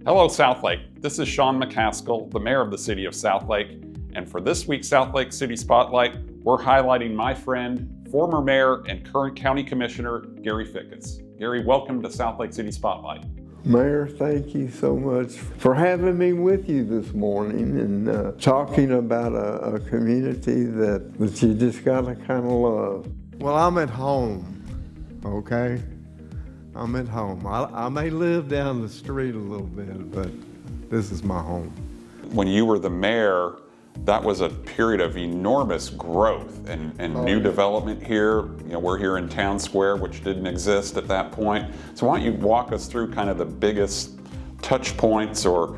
Hello, Southlake. This is Shawn McCaskill, the mayor of the city of Southlake. And for this week's Southlake City Spotlight, we're highlighting my friend, former mayor and current county commissioner, Gary Fickes. Gary, welcome to Southlake City Spotlight. Mayor, thank you so much for having me with you this morning and talking about a community that you just gotta kind of love. Well, I'm at home, okay? I'm at home. I may live down the street a little bit, but this is my home. When you were the mayor, that was a period of enormous growth and new development here. You know, we're here in Town Square, which didn't exist at that point. So why don't you walk us through kind of the biggest touch points or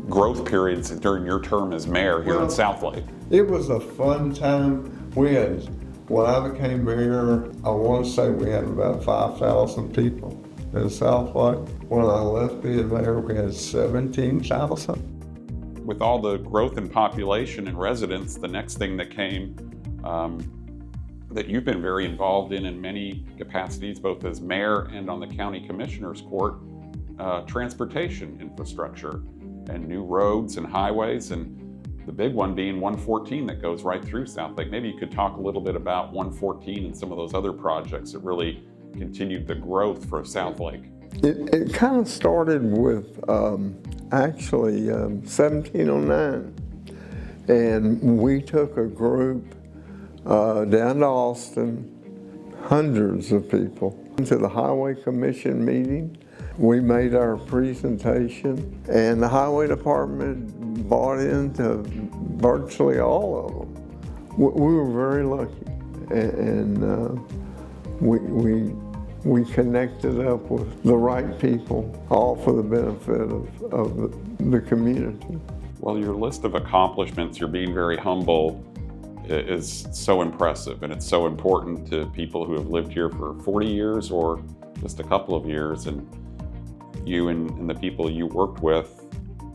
growth periods during your term as mayor here in Southlake? It was a fun time. When I became mayor, I want to say we had about 5,000 people in Southlake. When I left being mayor, we had 17,000. With all the growth in population and residents, the next thing that came that you've been very involved in many capacities, both as mayor and on the county commissioner's court, transportation infrastructure and new roads and highways, and the big one being 114 that goes right through Southlake. Maybe you could talk a little bit about 114 and some of those other projects that really continued the growth for Southlake. It kind of started with actually 1709, and we took a group down to Austin, hundreds of people, to the Highway Commission meeting. We made our presentation, and the Highway Department bought into virtually all of them. We were very lucky, and we connected up with the right people, all for the benefit of the community. Well, your list of accomplishments, you're being very humble, is so impressive, and it's so important to people who have lived here for 40 years or just a couple of years, and you and the people you worked with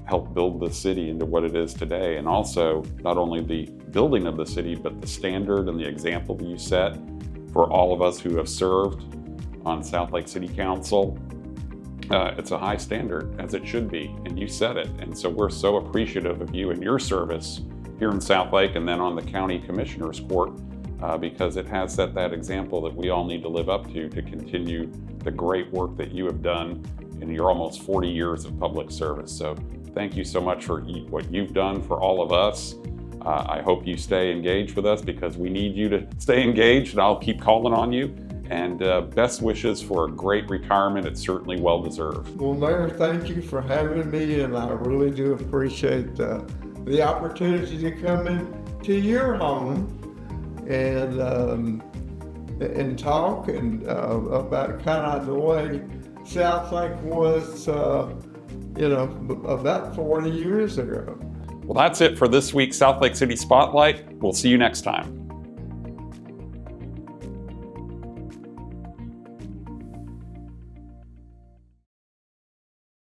helped build the city into what it is today, and also not only the building of the city, but the standard and the example that you set for all of us who have served on Southlake City Council. It's a high standard, as it should be, and you set it. And so we're so appreciative of you and your service here in Southlake and then on the County Commissioner's Court, because it has set that example that we all need to live up to continue the great work that you have done in your almost 40 years of public service. So thank you so much for what you've done for all of us. I hope you stay engaged with us because we need you to stay engaged, and I'll keep calling on you. And best wishes for a great retirement. It's certainly well-deserved. Well, Mayor, thank you for having me, and I really do appreciate the opportunity to come into your home and talk and about kind of the way Southlake was, about 40 years ago. Well, that's it for this week's Southlake City Spotlight. We'll see you next time.